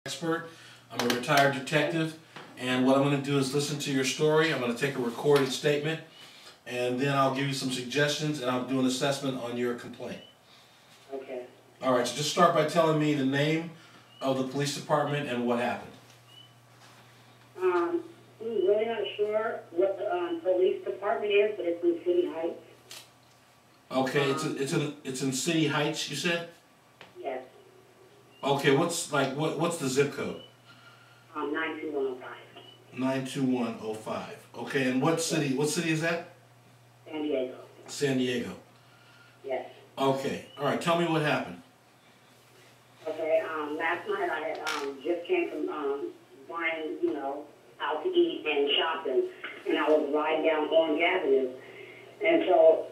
Expert. I'm a retired detective, and what I'm going to do is listen to your story. I'm going to take a recorded statement, and then I'll give you some suggestions, and I'll do an assessment on your complaint. Okay. All right, so just start by telling me the name of the police department and what happened. I'm really not sure what the police department is, but it's in City Heights. Okay, it's in City Heights, you said? Yes. Okay, what's the zip code? 92105. 92105. Okay, and what city is that? San Diego. San Diego. Yes. Okay. All right, tell me what happened. Okay, last night I had just came from buying, out to eat and shopping, and I was riding down Orange Avenue, and so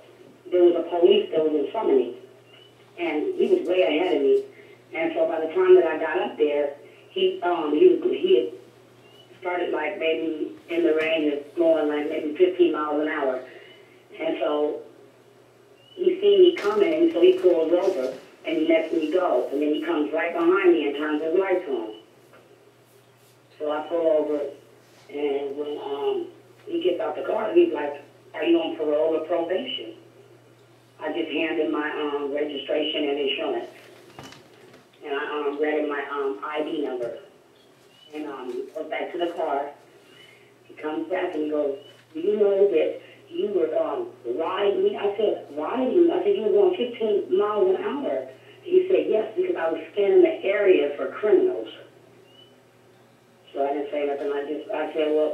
there was a police that was in front of me, and he was way ahead of me, and so by the time that I got up there, he had started like maybe in the range of going like maybe 15 miles an hour, and so he seen me coming, and so he pulls over and he lets me go, and then he comes right behind me and turns his lights on. So I pull over, and when he gets out the car, he's like, "Are you on parole or probation?" I just handed my registration and insurance, and I read him my ID number, and goes back to the car. He comes back and he goes, "Do you know that you were riding me?" I said, "Riding?" I said, "You were going 15 miles an hour." He said, "Yes, because I was scanning the area for criminals." So I didn't say nothing. I said, "Well,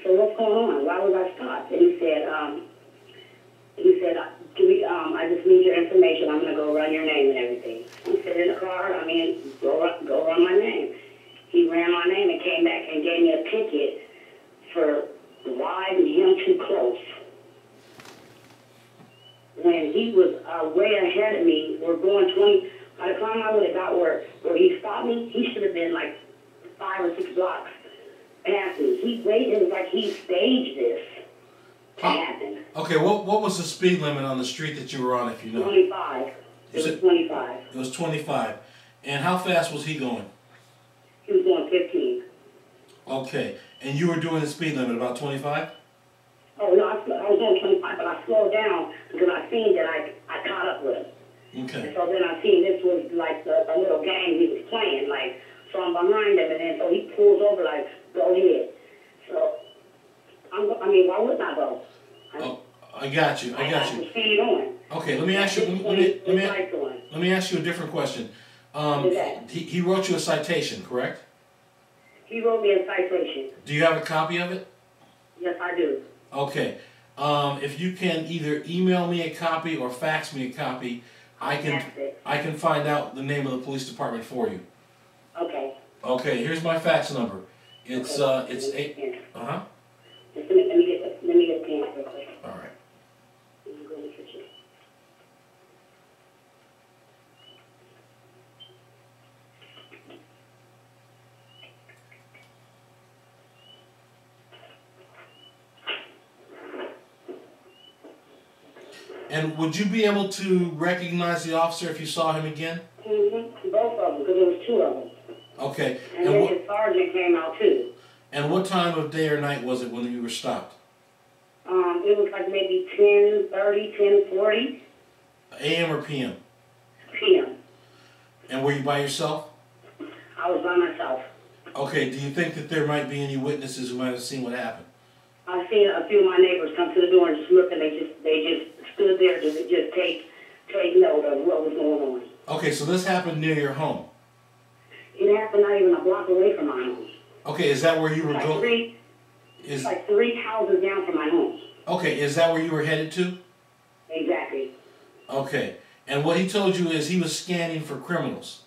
so what's going on? Why was I stopped?" And he said, I just need your information. I'm going to go run your name and everything." He said, "In the car, go run my name." He ran my name and came back and gave me a ticket for riding him too close. When he was way ahead of me, we're going 20. By the time I would have got where he stopped me, he should have been like 5 or 6 blocks past me. He waited. It was like he staged this to happen. Okay, what was the speed limit on the street that you were on, if you know? 25. It was 25. It was 25. And how fast was he going? He was going 15. Okay, and you were doing the speed limit about 25? Oh, no, I was going 25, but I slowed down because I seen that I caught up with him. Okay. And so then I seen this was like a little game he was playing, like, so I'm behind him, and then so he pulls over like, "Go ahead." So, why wouldn't I go? I got you. I got you. Speed on. Okay, let me ask you. Let me ask you a different question. He wrote you a citation, correct? He wrote me a citation. Do you have a copy of it? Yes, I do. Okay. If you can either email me a copy or fax me a copy, I can find out the name of the police department for you. Okay. Okay. Here's my fax number. It's okay. It's 8. Let me get a pen real quick. All right. Let me go in the kitchen. And would you be able to recognize the officer if you saw him again? Mm-hmm. Both of them, because there was 2 of them. Okay. And then his sergeant came out too. And what time of day or night was it when you were stopped? It was like maybe 10:30, 10:40. AM or PM? PM. And were you by yourself? I was by myself. Okay. Do you think that there might be any witnesses who might have seen what happened? I've seen a few of my neighbors come to the door and just look, and they just stood there to just take note of what was going on. Okay, so this happened near your home. It happened not even a block away from my home. Okay, is that where you were going? It's like 3 houses down from my home. Okay, is that where you were headed to? Exactly. Okay, and what he told you is he was scanning for criminals.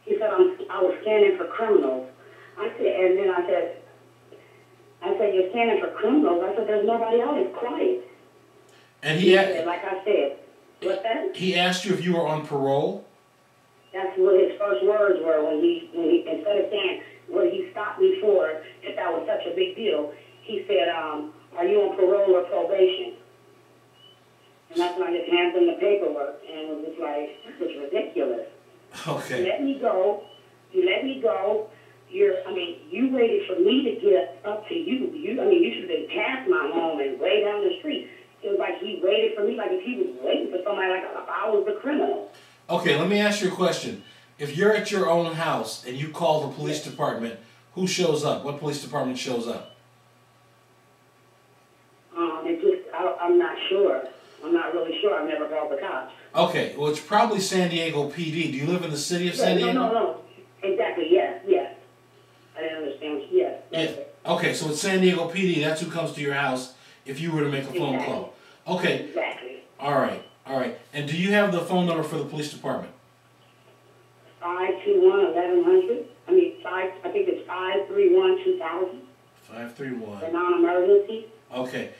He said I was scanning for criminals. I said, "You're scanning for criminals?" I said, "There's nobody out. It's quiet." And he said, like I said, what's that? He asked you if you were on parole? That's what his first words were when he instead of saying what he stopped me for, if that was such a big deal, he said, "Are you on parole or probation?" And that's when I just handed him the paperwork, and it was just like, this is ridiculous. Okay. Let me go. You let me go. You waited for me to get up to you. You should have been past my home and way down the street. It was like he waited for me, like if he was waiting for somebody, like I was the criminal. Okay, let me ask you a question. If you're at your own house and you call the police department, who shows up? What police department shows up? I'm not sure. I'm not really sure. I've never called the cops. Okay, well, it's probably San Diego PD. Do you live in the city of San Diego? No. Exactly, yes. I didn't understand. Yes. Yeah. Okay, so it's San Diego PD. That's who comes to your house if you were to make a phone call. Okay. Exactly. All right. And do you have the phone number for the police department? 521-1100. I think it's 531-2000. 531. The non-emergency. Okay.